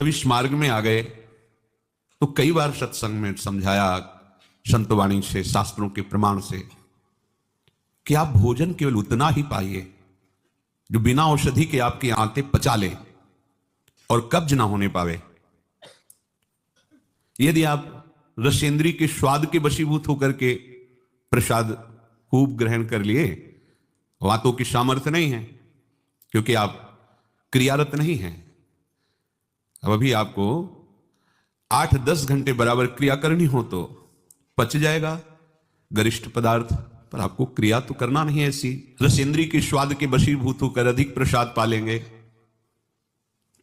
अब इस मार्ग में आ गए तो कई बार सत्संग में समझाया संतवाणी से, शास्त्रों के प्रमाण से, कि आप भोजन केवल उतना ही पाइए जो बिना औषधि के आपकी आंतें पचा ले और कब्ज ना होने पावे। यदि आप रसेंद्री के स्वाद के वशीभूत होकर के प्रसाद खूब ग्रहण कर लिए, वातों की सामर्थ्य नहीं है क्योंकि आप क्रियारत नहीं हैं। अब अभी आपको 8-10 घंटे बराबर क्रिया करनी हो तो पच जाएगा गरिष्ठ पदार्थ, पर आपको क्रिया तो करना नहीं है ऐसी। रसेंद्री के स्वाद के वशीभूत होकर अधिक प्रसाद पालेंगे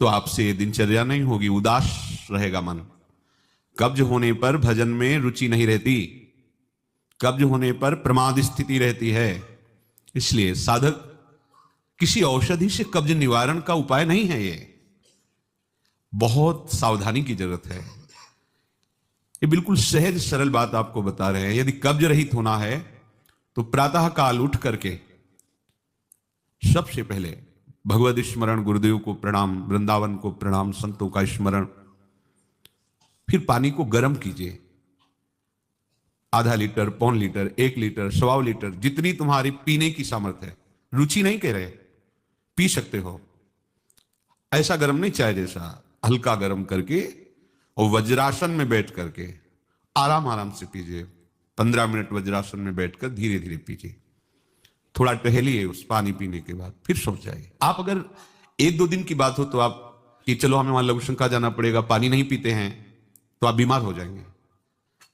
तो आपसे दिनचर्या नहीं होगी, उदास रहेगा मन। कब्ज होने पर भजन में रुचि नहीं रहती, कब्ज होने पर प्रमाद स्थिति रहती है। इसलिए साधक किसी औषधि से कब्ज निवारण का उपाय नहीं है, ये बहुत सावधानी की जरूरत है। ये बिल्कुल सहज सरल बात आपको बता रहे हैं। यदि कब्ज रहित होना है तो प्रातः काल उठ करके सबसे पहले भगवद स्मरण, गुरुदेव को प्रणाम, वृंदावन को प्रणाम, संतों का स्मरण, फिर पानी को गर्म कीजिए। आधा लीटर, पौन लीटर, 1 लीटर, 1.25 लीटर, जितनी तुम्हारी पीने की सामर्थ्य है। रुचि नहीं कह रहे, पी सकते हो। ऐसा गर्म नहीं, चाय जैसा हल्का गर्म करके और वज्रासन में बैठ करके आराम आराम से पीजिए। 15 मिनट वज्रासन में बैठकर धीरे धीरे पीजिए। थोड़ा टहलिए उस पानी पीने के बाद, फिर सो जाइए। आप अगर 1-2 दिन की बात हो तो आप कि चलो हमें वहां लघुशंका जाना पड़ेगा, पानी नहीं पीते हैं, तो आप बीमार हो जाएंगे।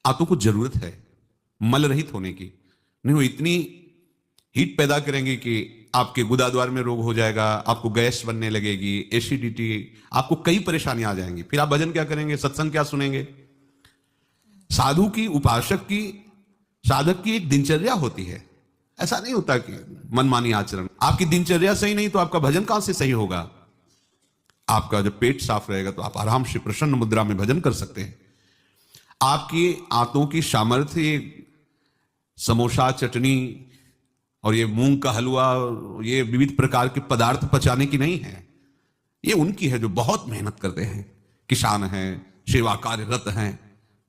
आपको कुछ जरूरत है मल रहित होने की, नहीं वो इतनी हीट पैदा करेंगे कि आपके गुदाद्वार में रोग हो जाएगा, आपको गैस बनने लगेगी, एसिडिटी, आपको कई परेशानियां आ जाएंगी। फिर आप भजन क्या करेंगे, सत्संग क्या सुनेंगे? साधु की, उपासक की, साधक की एक दिनचर्या होती है। ऐसा नहीं होता कि मनमानी आचरण। आपकी दिनचर्या सही नहीं तो आपका भजन कहां से सही होगा? आपका जब पेट साफ रहेगा तो आप आराम से प्रसन्न मुद्रा में भजन कर सकते हैं। आपकी आंतों की सामर्थ्य समोसा, चटनी और ये मूंग का हलवा, ये विविध प्रकार के पदार्थ पचाने की नहीं है। ये उनकी है जो बहुत मेहनत करते हैं, किसान हैं, सेवा कार्यरत हैं।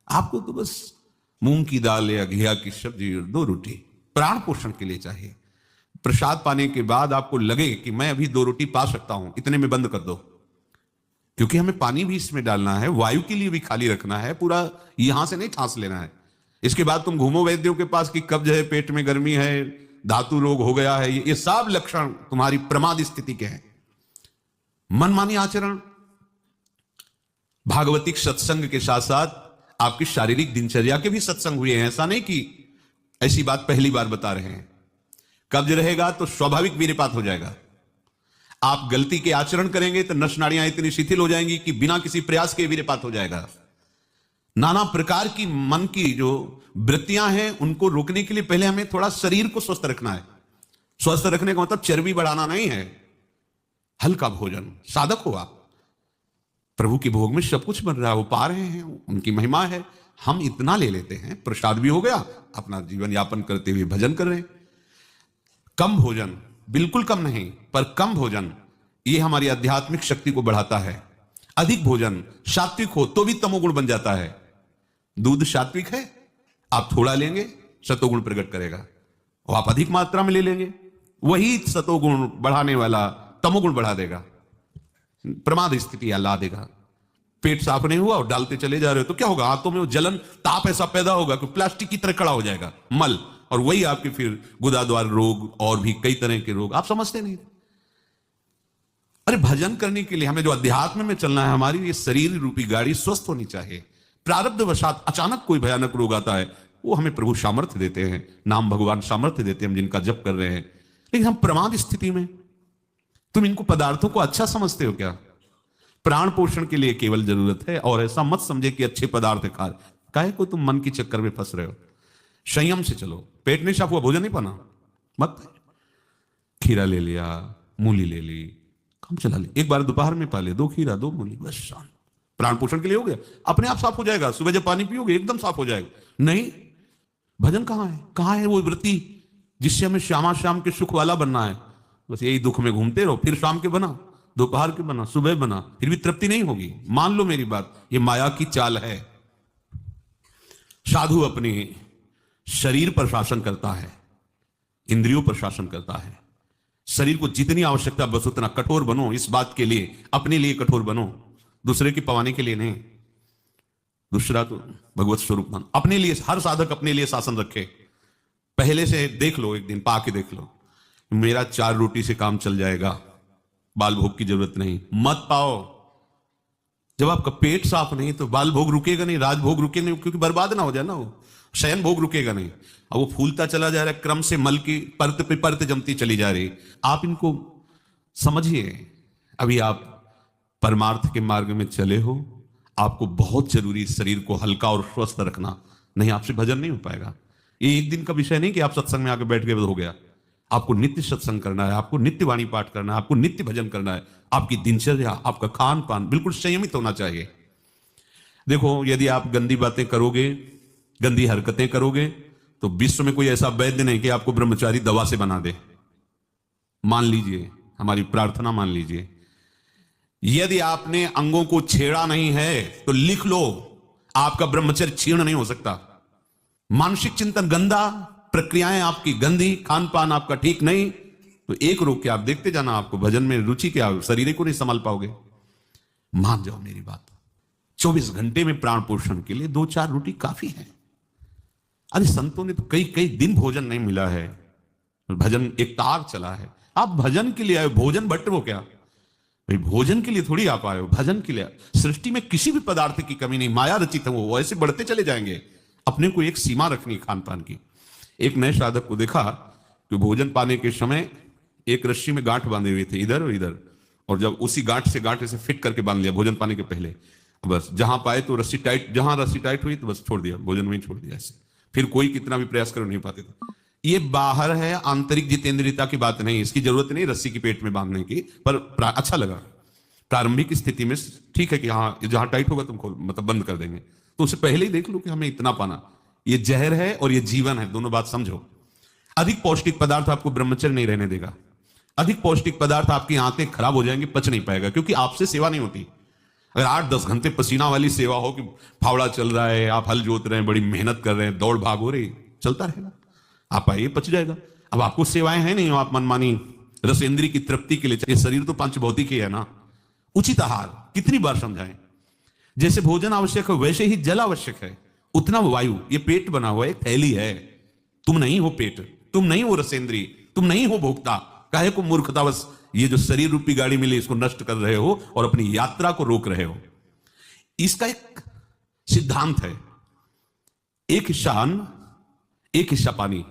आपको तो बस मूंग की दाल या घिया की सब्जी और 2 रोटी प्राण पोषण के लिए चाहिए। प्रसाद पाने के बाद आपको लगे कि मैं अभी 2 रोटी पा सकता हूं, इतने में बंद कर दो, क्योंकि हमें पानी भी इसमें डालना है, वायु के लिए भी खाली रखना है, पूरा यहां से नहीं ठांस लेना है। इसके बाद तुम घूमो वैद्यों के पास कि कब्ज है, पेट में गर्मी है, धातु रोग हो गया है, ये सब लक्षण तुम्हारी प्रमाद स्थिति के हैं। मनमानी आचरण। भागवतिक सत्संग के साथ साथ आपकी शारीरिक दिनचर्या के भी सत्संग हुए हैं। ऐसा नहीं कि ऐसी बात पहली बार बता रहे हैं। कब्ज रहेगा तो स्वाभाविक वीर्यपात हो जाएगा। आप गलती के आचरण करेंगे तो नस नाड़ियां इतनी शिथिल हो जाएंगी कि बिना किसी प्रयास के वीर्यपात हो जाएगा। नाना प्रकार की मन की जो वृत्तियां हैं उनको रोकने के लिए पहले हमें थोड़ा शरीर को स्वस्थ रखना है। स्वस्थ रखने का मतलब चर्बी बढ़ाना नहीं है। हल्का भोजन, साधक हो आप, प्रभु के भोग में सब कुछ बन रहा है, वो पा रहे हैं, उनकी महिमा है। हम इतना ले लेते हैं, प्रसाद भी हो गया, अपना जीवन यापन करते हुए भजन कर रहे हैं। कम भोजन, बिल्कुल कम नहीं, पर कम भोजन ये हमारी आध्यात्मिक शक्ति को बढ़ाता है। अधिक भोजन, सात्विक हो तो भी तमोगुण बन जाता है। दूध सात्विक है, आप थोड़ा लेंगे सतोगुण प्रकट करेगा, और आप अधिक मात्रा में ले लेंगे, वही सतोगुण बढ़ाने वाला तमोगुण बढ़ा देगा, प्रमाद स्थिति ला देगा। पेट साफ नहीं हुआ और डालते चले जा रहे हो तो क्या होगा? हाथों में वो जलन, ताप ऐसा पैदा होगा कि प्लास्टिक की तरह खड़ा हो जाएगा मल, और वही आपके फिर गुदाद्वार रोग और भी कई तरह के रोग। आप समझते नहीं। अरे भजन करने के लिए हमें जो अध्यात्म में चलना है, हमारी ये शरीर रूपी गाड़ी स्वस्थ होनी चाहिए। प्रारब्ध वशात अचानक कोई भयानक रोग आता है, वो हमें प्रभु सामर्थ्य देते हैं, नाम भगवान सामर्थ्य देते हैं, हम जिनका जप कर रहे हैं। लेकिन हम प्रमाद स्थिति में, तुम इनको पदार्थों को अच्छा समझते हो क्या? प्राण पोषण के लिए केवल जरूरत है, और ऐसा मत समझे कि अच्छे पदार्थ खा, काहे को तुम मन की चक्कर में फंस रहे हो। संयम से चलो। पेट नहीं साफ हुआ, भोजन नहीं पाना मत। खीरा ले लिया, मूली ले ली, काम चला ली, एक बार दोपहर में पा ले 2 खीरा 2 मूली, बस शांत। प्राण पोषण के लिए हो गया, अपने आप साफ हो जाएगा। सुबह जब पानी पियोगे एकदम साफ हो जाएगा। नहीं, भजन कहां है? कहां है वो वृत्ति जिससे हमें श्यामा श्याम के सुख वाला बनना है? बस यही दुख में घूमते रहो, फिर शाम के बना दोपहर के बना, सुबह बना, फिर भी तृप्ति नहीं होगी। मान लो मेरी बात, ये माया की चाल है। साधु अपने शरीर पर शासन करता है, इंद्रियों पर शासन करता है। शरीर को जितनी आवश्यकता बस उतना कठोर बनो, इस बात के लिए, अपने लिए कठोर बनो, दूसरे की पवाने के लिए नहीं। दूसरा तो भगवत स्वरूप मान, अपने लिए। हर साधक अपने लिए शासन रखे। पहले से देख लो, एक दिन पा के देख लो, मेरा 4 रोटी से काम चल जाएगा, बाल भोग की जरूरत नहीं। मत पाओ। जब आपका पेट साफ नहीं तो बाल भोग रुकेगा नहीं, राजभोग रुकेगा नहीं, क्योंकि बर्बाद ना हो जाए ना, वो शयन भोग रुकेगा नहीं। अब वो फूलता चला जा रहा है, क्रम से मल की परत पे परत जमती चली जा रही। आप इनको समझिए। अभी आप परमार्थ के मार्ग में चले हो, आपको बहुत जरूरी शरीर को हल्का और स्वस्थ रखना, नहीं आपसे भजन नहीं हो पाएगा। ये एक दिन का विषय नहीं कि आप सत्संग में आकर बैठ गए हो गया। आपको नित्य सत्संग करना है, आपको नित्य वाणी पाठ करना है, आपको नित्य भजन करना है। आपकी दिनचर्या, आपका खान पान बिल्कुल संयमित होना चाहिए। देखो, यदि आप गंदी बातें करोगे, गंदी हरकतें करोगे, तो विश्व में कोई ऐसा वैद्य नहीं कि आपको ब्रह्मचारी दवा से बना दे। मान लीजिए, हमारी प्रार्थना मान लीजिए, यदि आपने अंगों को छेड़ा नहीं है तो लिख लो, आपका ब्रह्मचर्य क्षीण नहीं हो सकता। मानसिक चिंतन गंदा, प्रक्रियाएं आपकी गंदी, खान पान आपका ठीक नहीं, तो एक रोक के आप देखते जाना, आपको भजन में रुचि क्या, शरीर को नहीं संभाल पाओगे। मान जाओ मेरी बात। 24 घंटे में प्राण पोषण के लिए 2-4 रोटी काफी है। अरे संतों ने तो कई कई दिन भोजन नहीं मिला है, भजन एक तार चला है। आप भजन के लिए आए, भोजन बट वो क्या भाई, भोजन के लिए थोड़ी आप आए हो, भजन के लिए। सृष्टि में किसी भी पदार्थ की कमी नहीं, माया रचित है, वो ऐसे बढ़ते चले जाएंगे। अपने को एक सीमा रखनी खान पान की। एक नए साधक को देखा कि भोजन पाने के समय एक रस्सी में गांठ बांधे हुए थे, इधर और इधर, और जब उसी गांठ से गांठ ऐसे फिट करके बांध लिया भोजन पाने के पहले, बस जहां पाए तो रस्सी टाइट, जहां रस्सी टाइट हुई तो बस छोड़ दिया, भोजन में ही छोड़ दिया। ऐसे फिर कोई कितना भी प्रयास करो नहीं पाते थे। ये बाहर है, आंतरिक जितेंद्रियता की बात नहीं, इसकी जरूरत नहीं रस्सी की पेट में बांधने की, पर अच्छा लगा। प्रारंभिक स्थिति में ठीक है कि हाँ जहां टाइट होगा तुमको मतलब बंद कर देंगे, तो उससे पहले ही देख लो कि हमें इतना पाना। ये जहर है और ये जीवन है, दोनों बात समझो। अधिक पौष्टिक पदार्थ आपको ब्रह्मचर्य नहीं रहने देगा। अधिक पौष्टिक पदार्थ आपकी आंतें खराब हो जाएंगी, पच नहीं पाएगा, क्योंकि आपसे सेवा नहीं होती। अगर 8-10 घंटे पसीना वाली सेवा हो कि फावड़ा चल रहा है, आप हल जोत रहे हैं, बड़ी मेहनत कर रहे हैं, दौड़ भाग हो रही, चलता रहेगा, आप आइए पच जाएगा। अब आपको सेवाएं हैं नहीं, आप मनमानी रसेंद्री की तृप्ति के लिए, ये शरीर तो पंच भौतिक ही है ना। उचित आहार कितनी बार समझाएं। जैसे भोजन आवश्यक है वैसे ही जल आवश्यक है, उतना वायु। ये पेट बना हुआ एक थैली है, तुम नहीं हो पेट, तुम नहीं हो रसेंद्री, तुम नहीं हो भोक्ता। काहे को मूर्खतावश ये जो शरीर रूपी गाड़ी मिली इसको नष्ट कर रहे हो और अपनी यात्रा को रोक रहे हो। इसका एक सिद्धांत है, एक हिस्सा अन्न, एक हिस्सा पानी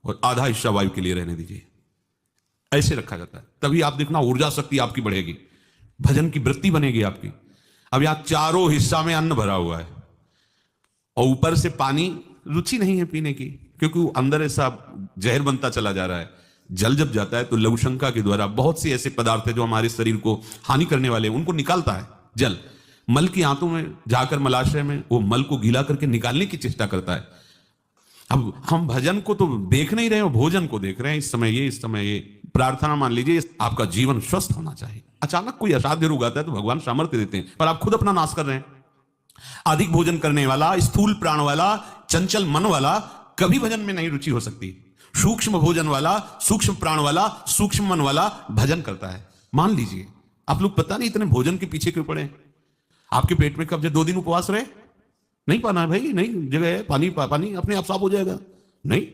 और आधा हिस्सा वायु के लिए रहने दीजिए। ऐसे रखा जाता है, तभी आप देखना ऊर्जा शक्ति आपकी बढ़ेगी, भजन की वृत्ति बनेगी आपकी। अब यहां चारों हिस्सा में अन्न भरा हुआ है और ऊपर से पानी, रुचि नहीं है पीने की, क्योंकि अंदर ऐसा जहर बनता चला जा रहा है। जल जब जाता है तो लघुशंका के द्वारा बहुत से ऐसे पदार्थ है जो हमारे शरीर को हानि करने वाले हैं, उनको निकालता है जल। मल की आंतों में जाकर मलाशय में वो मल को गीला करके निकालने की चेष्टा करता है। अब हम भजन को तो देख नहीं रहे हो, भोजन को देख रहे हैं। इस समय ये प्रार्थना मान लीजिए, आपका जीवन स्वस्थ होना चाहिए। अचानक कोई असाध्य रोग आता है तो भगवान सामर्थ्य देते हैं, पर आप खुद अपना नाश कर रहे हैं। अधिक भोजन करने वाला, स्थूल प्राण वाला, चंचल मन वाला कभी भजन में नहीं रुचि हो सकती। सूक्ष्म भोजन वाला, सूक्ष्म प्राण वाला, सूक्ष्म मन वाला भजन करता है। मान लीजिए आप लोग पता नहीं इतने भोजन के पीछे क्यों पड़े। आपके पेट में कब्ज 2 दिन उपवास रहे, नहीं पाना है भाई, नहीं जगह है, पानी पानी अपने आप साफ हो जाएगा। नहीं,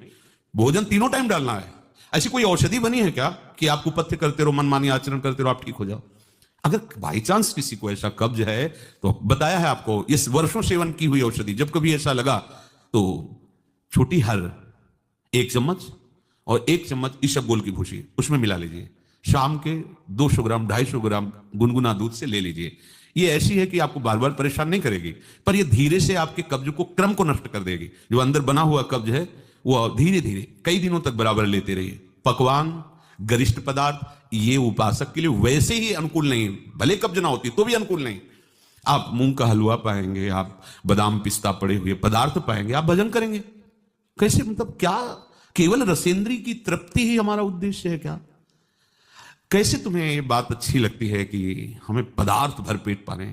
भोजन 3 टाइम डालना है। ऐसी कोई औषधि बनी है क्या कि आपको पथ्य करते रहो, मनमानी आचरण करते रहो, आप ठीक हो जाओ? अगर बाई चांस किसी को ऐसा कब्ज है तो बताया है आपको, इस वर्षों सेवन की हुई औषधि, जब कभी ऐसा लगा तो छोटी हर 1 चम्मच और 1 चम्मच इसबगोल की भूसी उसमें मिला लीजिए। शाम के 200 ग्राम 250 ग्राम गुनगुना दूध से ले लीजिए। ये ऐसी है कि आपको बार बार परेशान नहीं करेगी, पर ये धीरे से आपके कब्ज को, क्रम को नष्ट कर देगी। जो अंदर बना हुआ कब्ज है वो धीरे धीरे कई दिनों तक बराबर लेते रहिए। पकवान, गरिष्ठ पदार्थ ये उपासक के लिए वैसे ही अनुकूल नहीं, भले कब्ज ना होती तो भी अनुकूल नहीं। आप मूंग का हलवा पाएंगे, आप बादाम पिस्ता पड़े हुए पदार्थ पाएंगे, आप भजन करेंगे कैसे? मतलब क्या केवल रसेंद्री की तृप्ति ही हमारा उद्देश्य है क्या? कैसे तुम्हें ये बात अच्छी लगती है कि हमें पदार्थ भर पेट पाने,